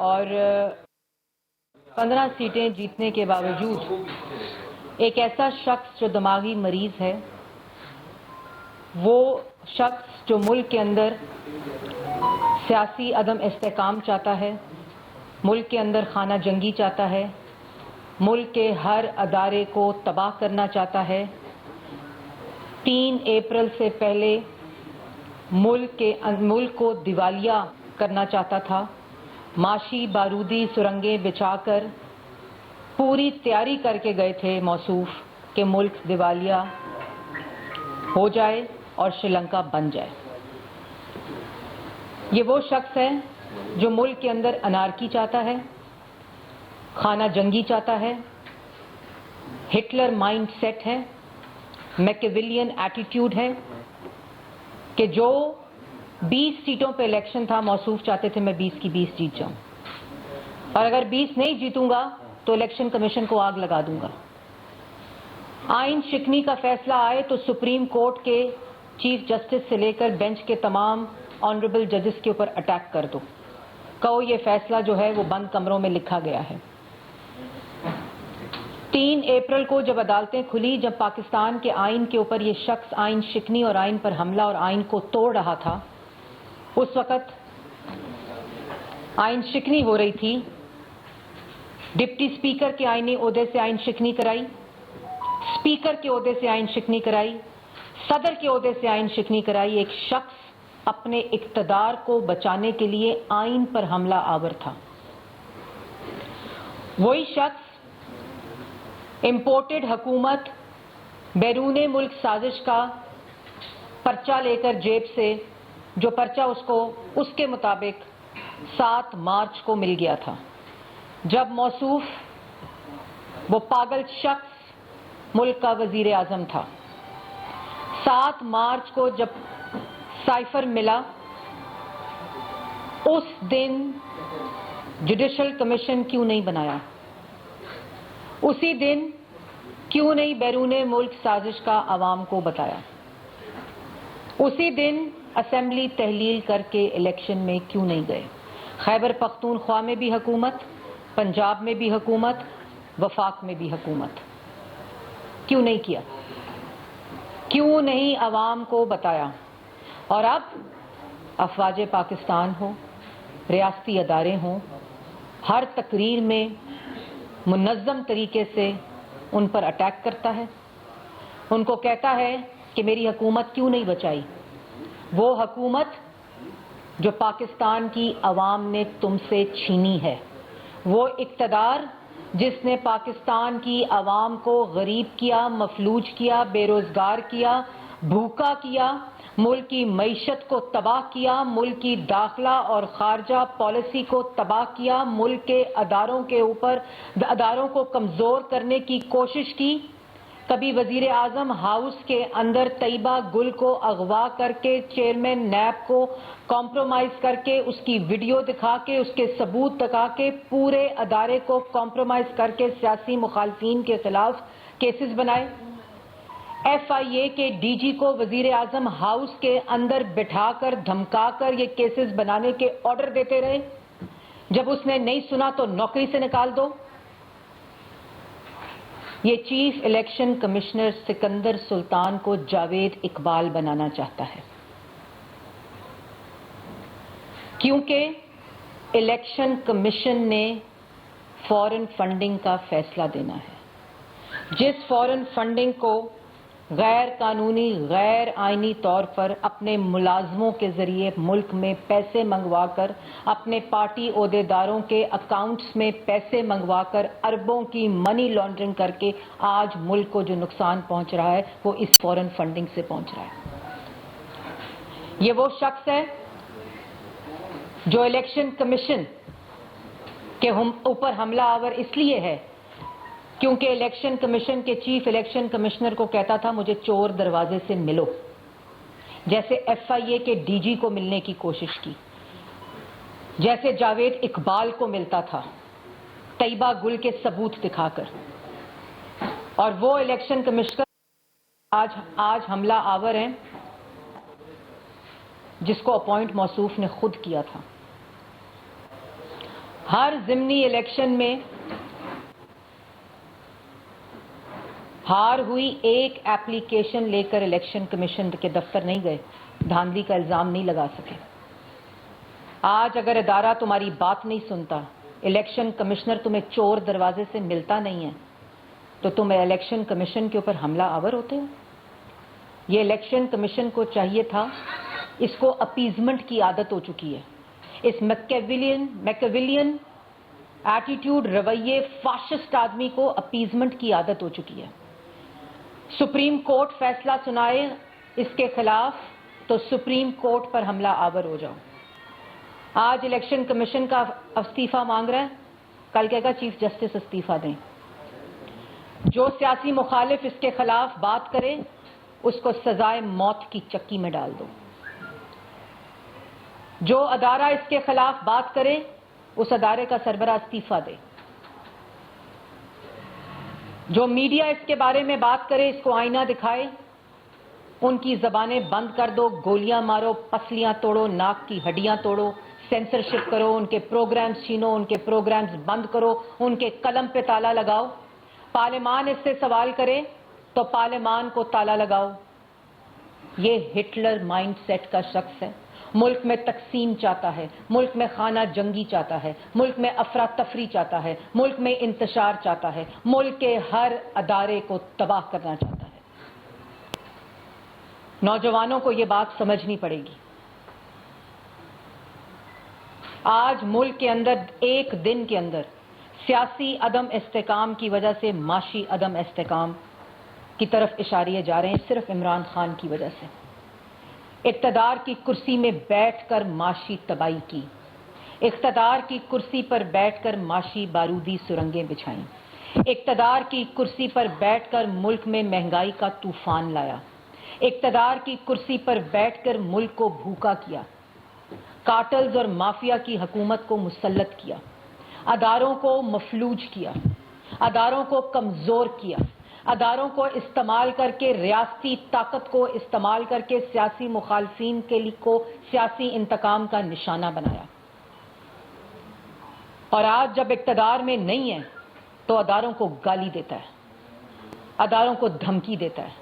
اور 15 سیٹیں جیتنے کے باوجود ایک ایسا شخص جو دماغی مریض ہے، وہ شخص جو ملک کے اندر سیاسی عدم استحکام چاہتا ہے، ملک کے اندر خانہ جنگی چاہتا ہے، ملک کے ہر ادارے کو تباہ کرنا چاہتا ہے، 3 اپریل سے پہلے ملک کو دیوالیہ کرنا چاہتا تھا، معاشی بارودی سرنگیں بچھا کر پوری تیاری کر کے گئے تھے موصوف کہ ملک دیوالیہ ہو جائے اور سری لنکا بن جائے۔ یہ وہ شخص ہے جو ملک کے اندر انارکی چاہتا ہے، خانہ جنگی چاہتا ہے، ہٹلر مائنڈ سیٹ ہے، میکیولین ایٹیٹیوڈ ہے کہ جو 20 سیٹوں پہ الیکشن تھا، موصوف چاہتے تھے میں 20 کی 20 جیت جاؤں، اور اگر 20 نہیں جیتوں گا تو الیکشن کمیشن کو آگ لگا دوں گا۔ آئین شکنی کا فیصلہ آئے تو سپریم کورٹ کے چیف جسٹس سے لے کر بینچ کے تمام آنریبل ججز کے اوپر اٹیک کر دو، کہو یہ فیصلہ جو ہے وہ بند کمروں میں لکھا گیا ہے۔ 3 اپریل کو جب عدالتیں کھلی، جب پاکستان کے آئین کے اوپر یہ شخص آئین شکنی اور آئین پر حملہ اور آئین کو توڑ رہا تھا، اس وقت آئین شکنی ہو رہی تھی، ڈپٹی اسپیکر کے آئینی عہدے سے آئین شکنی کرائی، اسپیکر کے عہدے سے آئین شکنی کرائی، صدر کے عہدے سے آئین شکنی کرائی۔ ایک شخص اپنے اقتدار کو بچانے کے لیے آئین پر حملہ آور تھا۔ وہی شخص امپورٹڈ حکومت بیرون ملک سازش کا پرچہ لے کر جیب سے، جو پرچہ اس کے مطابق 7 مارچ کو مل گیا تھا، جب موصوف وہ پاگل شخص ملک کا وزیر اعظم تھا۔ 7 مارچ کو جب سائفر ملا، اس دن جوڈیشل کمیشن کیوں نہیں بنایا؟ اسی دن کیوں نہیں بیرون ملک سازش کا عوام کو بتایا؟ اسی دن اسمبلی تحلیل کر کے الیکشن میں کیوں نہیں گئے؟ خیبر پختونخوا میں بھی حکومت، پنجاب میں بھی حکومت، وفاق میں بھی حکومت، کیوں نہیں کیا؟ کیوں نہیں عوام کو بتایا؟ اور اب افواج پاکستان ہو، ریاستی ادارے ہوں، ہر تقریر میں منظم طریقے سے ان پر اٹیک کرتا ہے، ان کو کہتا ہے کہ میری حکومت کیوں نہیں بچائی؟ وہ حکومت جو پاکستان کی عوام نے تم سے چھینی ہے، وہ اقتدار جس نے پاکستان کی عوام کو غریب کیا، مفلوج کیا، بے روزگار کیا، بھوکا کیا، ملک کی معیشت کو تباہ کیا، ملک کی داخلہ اور خارجہ پالیسی کو تباہ کیا، ملک کے اداروں کو کمزور کرنے کی کوشش کی۔ کبھی وزیر اعظم ہاؤس کے اندر طیبہ گل کو اغوا کر کے، چیئرمین نیب کو کمپرومائز کر کے، اس کی ویڈیو دکھا کے، اس کے ثبوت دکھا کے، پورے ادارے کو کمپرومائز کر کے سیاسی مخالفین کے خلاف کیسز بنائے۔ ایف آئی اے کے ڈی جی کو وزیر اعظم ہاؤس کے اندر بٹھا کر دھمکا کر یہ کیسز بنانے کے آرڈر دیتے رہے، جب اس نے نہیں سنا تو نوکری سے نکال دو۔ یہ چیف الیکشن کمشنر سکندر سلطان کو جاوید اقبال بنانا چاہتا ہے، کیونکہ الیکشن کمیشن نے فورن فنڈنگ کا فیصلہ دینا ہے، جس فورن فنڈنگ کو غیر قانونی، غیر آئینی طور پر اپنے ملازموں کے ذریعے ملک میں پیسے منگوا کر، اپنے پارٹی عہدیداروں کے اکاؤنٹس میں پیسے منگوا کر، اربوں کی منی لانڈرنگ کر کے آج ملک کو جو نقصان پہنچ رہا ہے وہ اس فورن فنڈنگ سے پہنچ رہا ہے۔ یہ وہ شخص ہے جو الیکشن کمیشن کے اوپر حملہ آور اس لیے ہے کیونکہ الیکشن کمیشن کے چیف الیکشن کمشنر کو کہتا تھا مجھے چور دروازے سے ملو، جیسے ایف آئی اے کے ڈی جی کو ملنے کی کوشش کی، جیسے جاوید اقبال کو ملتا تھا طیبہ گل کے ثبوت دکھا کر، اور وہ الیکشن کمشنر آج حملہ آور ہیں جس کو اپوائنٹ موصوف نے خود کیا تھا۔ ہر ضمنی الیکشن میں ہار ہوئی ایک ایپلیکیشن لے کر الیکشن کمیشن کے دفتر نہیں گئے، دھاندلی کا الزام نہیں لگا سکے۔ آج اگر ادارہ تمہاری بات نہیں سنتا، الیکشن کمشنر تمہیں چور دروازے سے ملتا نہیں ہے، تو تم الیکشن کمیشن کے اوپر حملہ آور ہوتے ہو۔ یہ الیکشن کمیشن کو چاہیے تھا، اس کو اپیزمنٹ کی عادت ہو چکی ہے، اس میکیویلین ایٹیٹیوڈ، رویے، فاشسٹ آدمی کو اپیزمنٹ کی عادت ہو چکی ہے۔ سپریم کورٹ فیصلہ سنائے اس کے خلاف تو سپریم کورٹ پر حملہ آور ہو جاؤ۔ آج الیکشن کمیشن کا استعفیٰ مانگ رہا ہے، کل کہے گا چیف جسٹس استعفیٰ دیں۔ جو سیاسی مخالف اس کے خلاف بات کرے اس کو سزائے موت کی چکی میں ڈال دو۔ جو ادارہ اس کے خلاف بات کرے اس ادارے کا سربراہ استعفیٰ دے۔ جو میڈیا اس کے بارے میں بات کرے اس کو آئینہ دکھائے، ان کی زبانیں بند کر دو، گولیاں مارو، پسلیاں توڑو، ناک کی ہڈیاں توڑو، سینسرشپ کرو، ان کے پروگرامز چھینو، ان کے پروگرامز بند کرو، ان کے قلم پہ تالا لگاؤ۔ پارلیمان اس سے سوال کرے تو پارلیمان کو تالا لگاؤ۔ یہ ہٹلر مائنڈ سیٹ کا شخص ہے، ملک میں تقسیم چاہتا ہے، ملک میں خانہ جنگی چاہتا ہے، ملک میں افراتفری چاہتا ہے، ملک میں انتشار چاہتا ہے، ملک کے ہر ادارے کو تباہ کرنا چاہتا ہے۔ نوجوانوں کو یہ بات سمجھنی پڑے گی۔ آج ملک کے اندر ایک دن کے اندر سیاسی عدم استحکام کی وجہ سے معاشی عدم استحکام کی طرف اشارے جا رہے ہیں، صرف عمران خان کی وجہ سے۔ اقتدار کی کرسی میں بیٹھ کر معاشی تباہی کی، اقتدار کی کرسی پر بیٹھ کر معاشی بارودی سرنگیں بچھائیں، اقتدار کی کرسی پر بیٹھ کر ملک میں مہنگائی کا طوفان لایا، اقتدار کی کرسی پر بیٹھ کر ملک کو بھوکا کیا، کارٹلز اور مافیا کی حکومت کو مسلط کیا، اداروں کو مفلوج کیا، اداروں کو کمزور کیا، اداروں کو استعمال کر کے، ریاستی طاقت کو استعمال کر کے سیاسی مخالفین کے لیے کو سیاسی انتقام کا نشانہ بنایا۔ اور آج جب اقتدار میں نہیں ہے تو اداروں کو گالی دیتا ہے، اداروں کو دھمکی دیتا ہے۔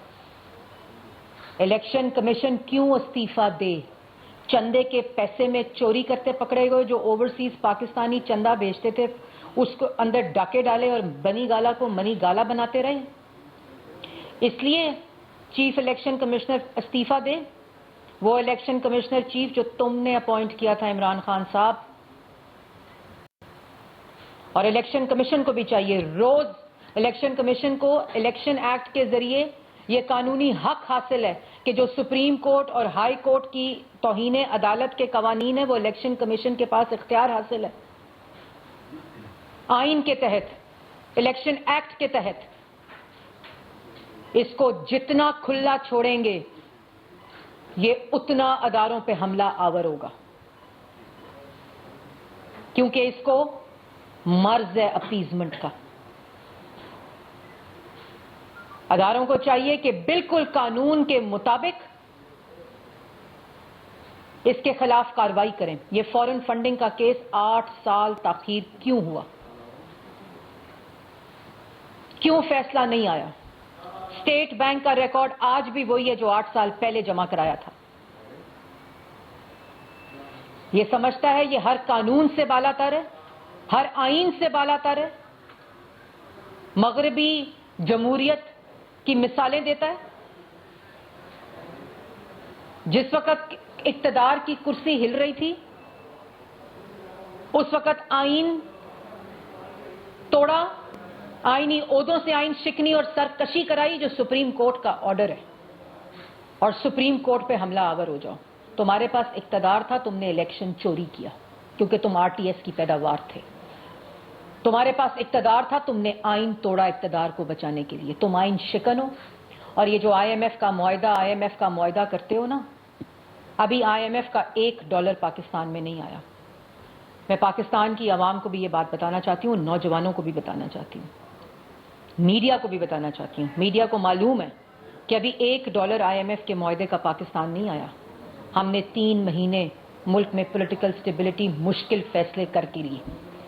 الیکشن کمیشن کیوں استعفیٰ دے؟ چندے کے پیسے میں چوری کرتے پکڑے گئے، جو اوورسیز پاکستانی چندہ بھیجتے تھے اس کو اندر ڈاکے ڈالے اور بنی گالا کو منی گالا بناتے رہے۔ اس لیے چیف الیکشن کمشنر استعفیٰ دے، وہ الیکشن کمشنر چیف جو تم نے اپوائنٹ کیا تھا عمران خان صاحب۔ اور الیکشن کمیشن کو بھی چاہیے، روز الیکشن کمیشن کو الیکشن ایکٹ کے ذریعے یہ قانونی حق حاصل ہے کہ جو سپریم کورٹ اور ہائی کورٹ کی توہین عدالت کے قوانین ہیں وہ الیکشن کمیشن کے پاس اختیار حاصل ہے، آئین کے تحت، الیکشن ایکٹ کے تحت۔ اس کو جتنا کھلا چھوڑیں گے یہ اتنا اداروں پہ حملہ آور ہوگا، کیونکہ اس کو مرض ہے اپیزمنٹ کا۔ اداروں کو چاہیے کہ بالکل قانون کے مطابق اس کے خلاف کارروائی کریں۔ یہ فورن فنڈنگ کا کیس 8 سال تاخیر کیوں ہوا؟ کیوں فیصلہ نہیں آیا؟ اسٹیٹ بینک کا ریکارڈ آج بھی وہی ہے جو 8 سال پہلے جمع کرایا تھا۔ یہ سمجھتا ہے یہ ہر قانون سے بالا تر ہے، ہر آئین سے بالا تر ہے، مغربی جمہوریت کی مثالیں دیتا ہے۔ جس وقت اقتدار کی کرسی ہل رہی تھی اس وقت آئین توڑا، آئینی عہدوں سے آئین شکنی اور سرکشی کرائی جو سپریم کورٹ کا آرڈر ہے، اور سپریم کورٹ پہ حملہ آور ہو جاؤ۔ تمہارے پاس اقتدار تھا، تم نے الیکشن چوری کیا کیونکہ تم آر ٹی ایس کی پیداوار تھے۔ تمہارے پاس اقتدار تھا، تم نے آئین توڑا اقتدار کو بچانے کے لیے، تم آئین شکن ہو۔ اور یہ جو آئی ایم ایف کا معاہدہ کرتے ہو نا، ابھی آئی ایم ایف کا $1 پاکستان میں نہیں آیا۔ میں پاکستان کی عوام کو بھی یہ بات بتانا چاہتی ہوں، نوجوانوں کو بھی بتانا چاہتی ہوں، میڈیا کو بھی بتانا چاہتی ہوں۔ میڈیا کو معلوم ہے کہ ابھی $1 آئی ایم ایف کے معاہدے کا پاکستان نہیں آیا۔ ہم نے 3 مہینے ملک میں پولیٹیکل سٹیبلٹی مشکل فیصلے کر کے لیے